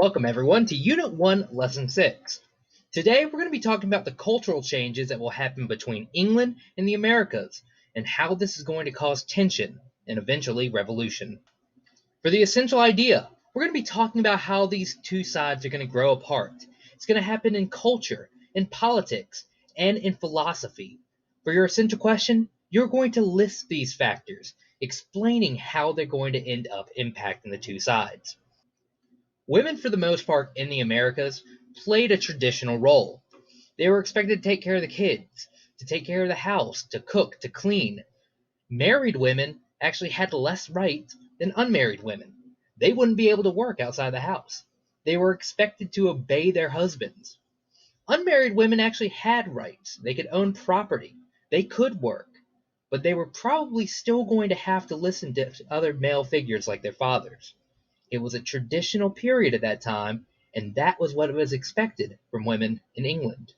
Welcome everyone to Unit 1, Lesson 6. Today we're going to be talking about the cultural changes that will happen between England and the Americas and how this is going to cause tension and eventually revolution. For the essential idea, we're going to be talking about how these two sides are going to grow apart. It's going to happen in culture, in politics, and in philosophy. For your essential question, you're going to list these factors, explaining how they're going to end up impacting the two sides. Women, for the most part in the Americas, played a traditional role. They were expected to take care of the kids, to take care of the house, to cook, to clean. Married women actually had less rights than unmarried women. They wouldn't be able to work outside the house. They were expected to obey their husbands. Unmarried women actually had rights. They could own property. They could work. But they were probably still going to have to listen to other male figures like their fathers. It was a traditional period at that time, and that was what was expected from women in England.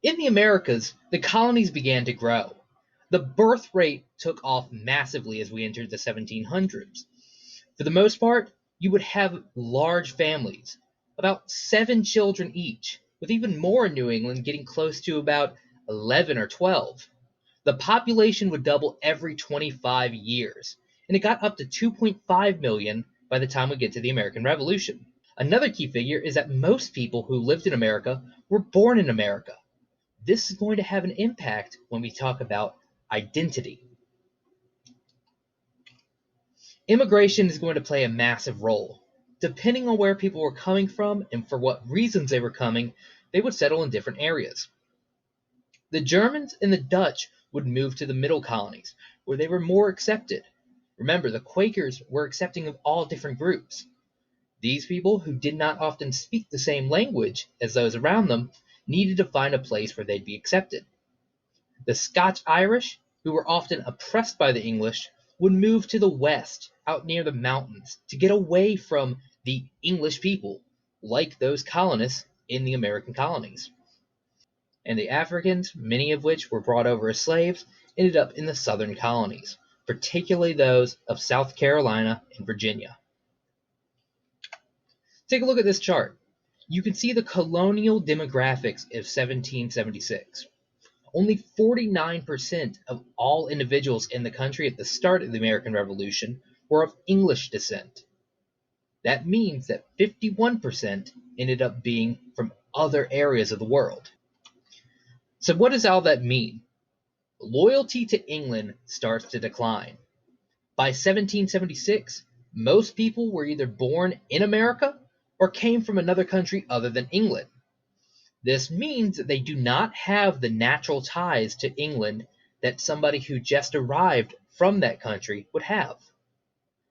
In the Americas, the colonies began to grow. The birth rate took off massively as we entered the 1700s. For the most part, you would have large families, about 7 children each, with even more in New England getting close to about 11 or 12. The population would double every 25 years, and it got up to 2.5 million by the time we get to the American Revolution. Another key figure is that most people who lived in America were born in America. This is going to have an impact when we talk about identity. Immigration is going to play a massive role. Depending on where people were coming from and for what reasons they were coming, they would settle in different areas. The Germans and the Dutch would move to the middle colonies, where they were more accepted. Remember, the Quakers were accepting of all different groups. These people, who did not often speak the same language as those around them, needed to find a place where they'd be accepted. The Scotch-Irish, who were often oppressed by the English, would move to the west, out near the mountains, to get away from the English people, like those colonists in the American colonies. And the Africans, many of which were brought over as slaves, ended up in the southern colonies, particularly those of South Carolina and Virginia. Take a look at this chart. You can see the colonial demographics of 1776. Only 49% of all individuals in the country at the start of the American Revolution were of English descent. That means that 51% ended up being from other areas of the world. So what does all that mean? Loyalty to England starts to decline. By 1776, most people were either born in America or came from another country other than England. This means that they do not have the natural ties to England that somebody who just arrived from that country would have.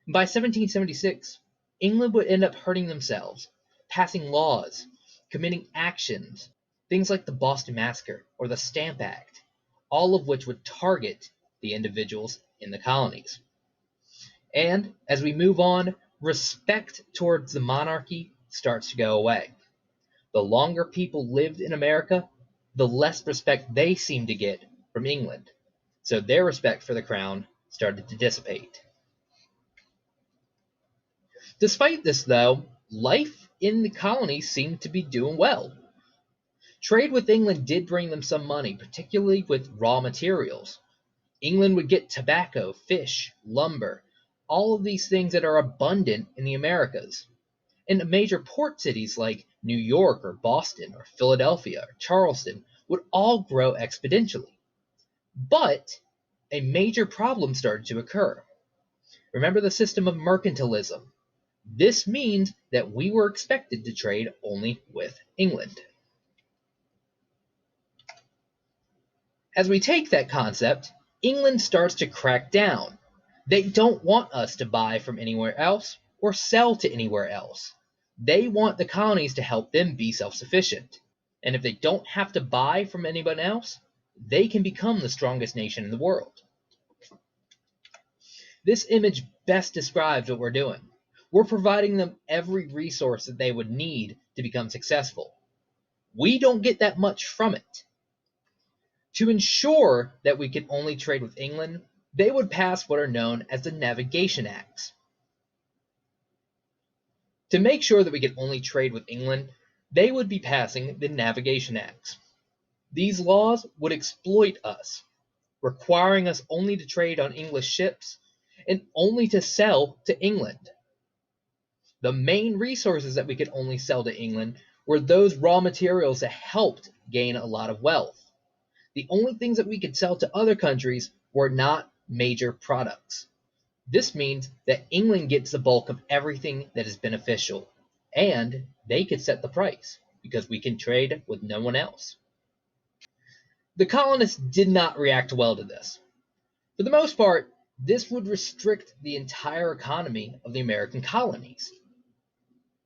By 1776, England would end up hurting themselves, passing laws, committing actions, things like the Boston Massacre or the Stamp Act, all of which would target the individuals in the colonies. And as we move on, respect towards the monarchy starts to go away. The longer people lived in America, the less respect they seemed to get from England. So their respect for the crown started to dissipate. Despite this, though, life in the colonies seemed to be doing well. Trade with England did bring them some money, particularly with raw materials. England would get tobacco, fish, lumber, all of these things that are abundant in the Americas. And major port cities like New York or Boston or Philadelphia or Charleston would all grow exponentially. But a major problem started to occur. Remember the system of mercantilism. This means that we were expected to trade only with England. As we take that concept, England starts to crack down. They don't want us to buy from anywhere else or sell to anywhere else. They want the colonies to help them be self-sufficient. And if they don't have to buy from anyone else, they can become the strongest nation in the world. This image best describes what we're doing. We're providing them every resource that they would need to become successful. We don't get that much from it. To ensure that we could only trade with England, they would pass what are known as the Navigation Acts. To make sure that we could only trade with England, they would be passing the Navigation Acts. These laws would exploit us, requiring us only to trade on English ships and only to sell to England. The main resources that we could only sell to England were those raw materials that helped gain a lot of wealth. The only things that we could sell to other countries were not major products. This means that England gets the bulk of everything that is beneficial, and they could set the price because we can trade with no one else. The colonists did not react well to this. For the most part, this would restrict the entire economy of the American colonies.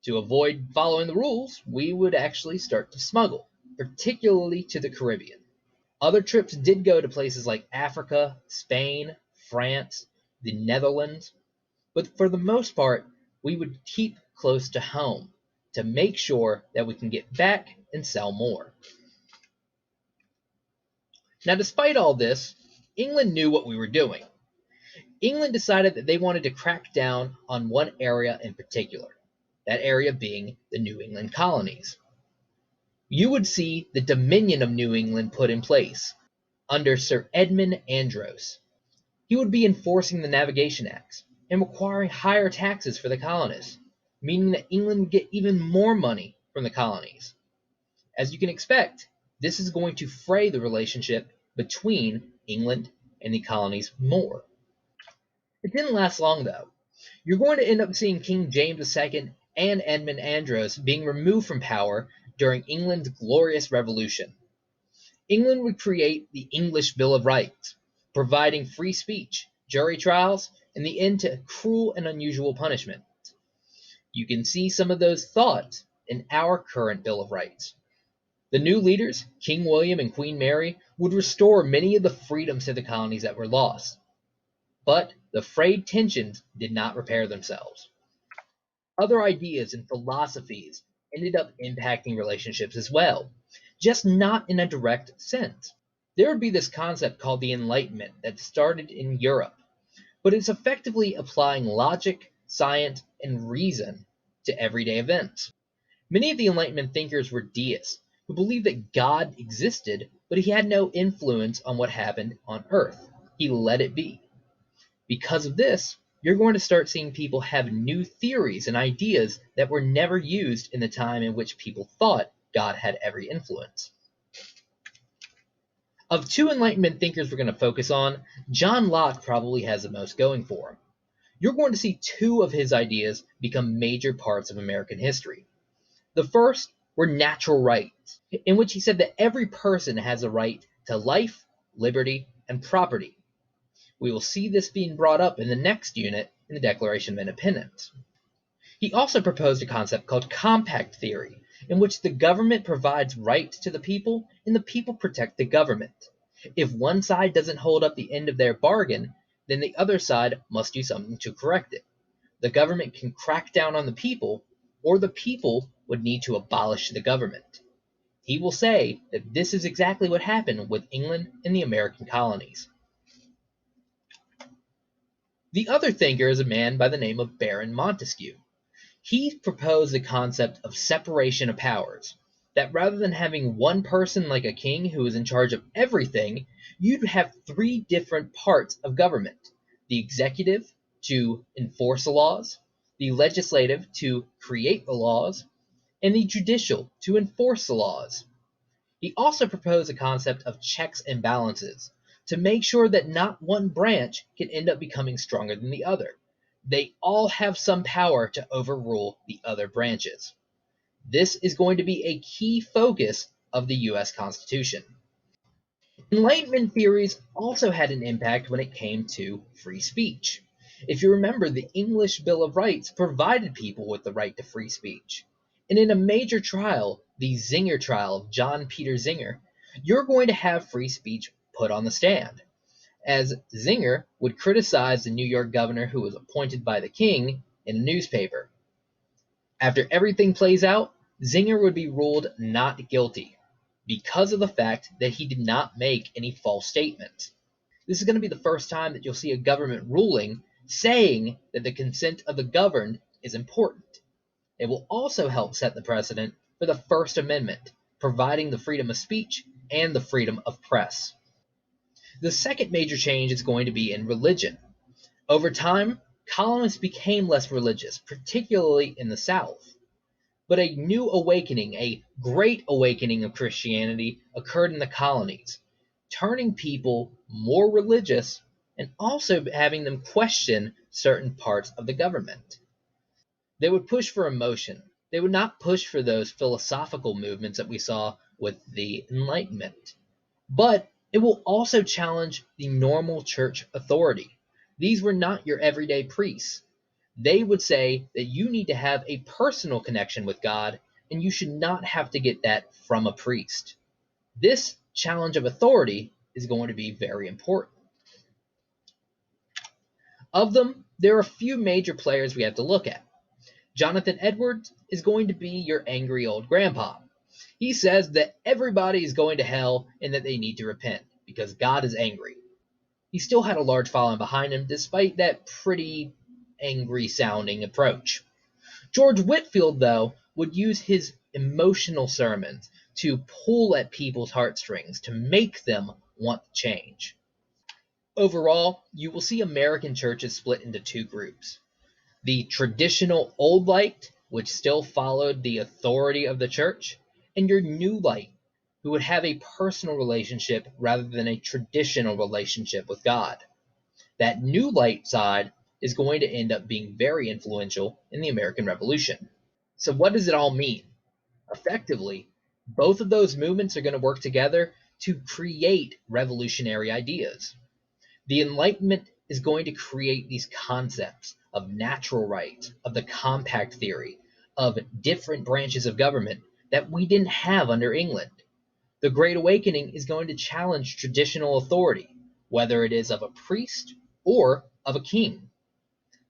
To avoid following the rules, we would actually start to smuggle, particularly to the Caribbean. Other trips did go to places like Africa, Spain, France, the Netherlands, but for the most part, we would keep close to home to make sure that we can get back and sell more. Now, despite all this, England knew what we were doing. England decided that they wanted to crack down on one area in particular, that area being the New England colonies. You would see the Dominion of New England put in place under Sir Edmund Andros. He would be enforcing the Navigation Acts and requiring higher taxes for the colonists, meaning that England would get even more money from the colonies. As you can expect, this is going to fray the relationship between England and the colonies more. It didn't last long, though. You're going to end up seeing King James II and Edmund Andros being removed from power during England's Glorious Revolution. England would create the English Bill of Rights, providing free speech, jury trials, and the end to cruel and unusual punishment. You can see some of those thoughts in our current Bill of Rights. The new leaders, King William and Queen Mary, would restore many of the freedoms to the colonies that were lost. But the frayed tensions did not repair themselves. Other ideas and philosophies ended up impacting relationships as well, just not in a direct sense. There would be this concept called the Enlightenment that started in Europe, but it's effectively applying logic, science, and reason to everyday events. Many of the Enlightenment thinkers were deists who believed that God existed, but he had no influence on what happened on earth. He let it be. Because of this, you're going to start seeing people have new theories and ideas that were never used in the time in which people thought God had every influence. Of two Enlightenment thinkers we're going to focus on, John Locke probably has the most going for him. You're going to see two of his ideas become major parts of American history. The first were natural rights, in which he said that every person has a right to life, liberty, and property. We will see this being brought up in the next unit in the Declaration of Independence. He also proposed a concept called compact theory, in which the government provides rights to the people and the people protect the government. If one side doesn't hold up the end of their bargain, then the other side must do something to correct it. The government can crack down on the people, or the people would need to abolish the government. He will say that this is exactly what happened with England and the American colonies. The other thinker is a man by the name of Baron Montesquieu. He proposed the concept of separation of powers, that rather than having one person like a king who is in charge of everything, you'd have three different parts of government: the executive to enforce the laws, the legislative to create the laws, and the judicial to enforce the laws. He also proposed a concept of checks and balances to make sure that not one branch can end up becoming stronger than the other. They all have some power to overrule the other branches. This is going to be a key focus of the US Constitution. Enlightenment theories also had an impact when it came to free speech. If you remember, the English Bill of Rights provided people with the right to free speech. And in a major trial, the Zinger trial of John Peter Zinger, you're going to have free speech put on the stand, as Zinger would criticize the New York governor who was appointed by the king in a newspaper. After everything plays out, Zinger would be ruled not guilty because of the fact that he did not make any false statements. This is going to be the first time that you'll see a government ruling saying that the consent of the governed is important. It will also help set the precedent for the First Amendment, providing the freedom of speech and the freedom of press. The second major change is going to be in religion. Over time, colonists became less religious, particularly in the South. But a new awakening, a great awakening of Christianity, occurred in the colonies, turning people more religious and also having them question certain parts of the government. They would push for emotion. They would not push for those philosophical movements that we saw with the Enlightenment. But it will also challenge the normal church authority. These were not your everyday priests. They would say that you need to have a personal connection with God, and you should not have to get that from a priest. This challenge of authority is going to be very important. Of them, there are a few major players we have to look at. Jonathan Edwards is going to be your angry old grandpa. He says that everybody is going to hell and that they need to repent because God is angry. He still had a large following behind him despite that pretty angry sounding approach. George Whitefield, though, would use his emotional sermons to pull at people's heartstrings to make them want to change. Overall, you will see American churches split into two groups. The traditional old light, which still followed the authority of the church, and your new light, who would have a personal relationship rather than a traditional relationship with God. That new light side is going to end up being very influential in the American Revolution. So, what does it all mean? Effectively, both of those movements are going to work together to create revolutionary ideas. The Enlightenment is going to create these concepts of natural rights, of the compact theory, of different branches of government that we didn't have under England. The Great Awakening is going to challenge traditional authority, whether it is of a priest or of a king.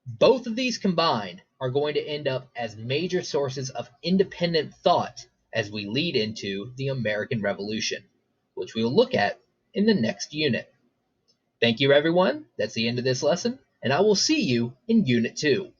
Both of these combined are going to end up as major sources of independent thought as we lead into the American Revolution, which we will look at in the next unit. Thank you, everyone. That's the end of this lesson, and I will see you in Unit 2.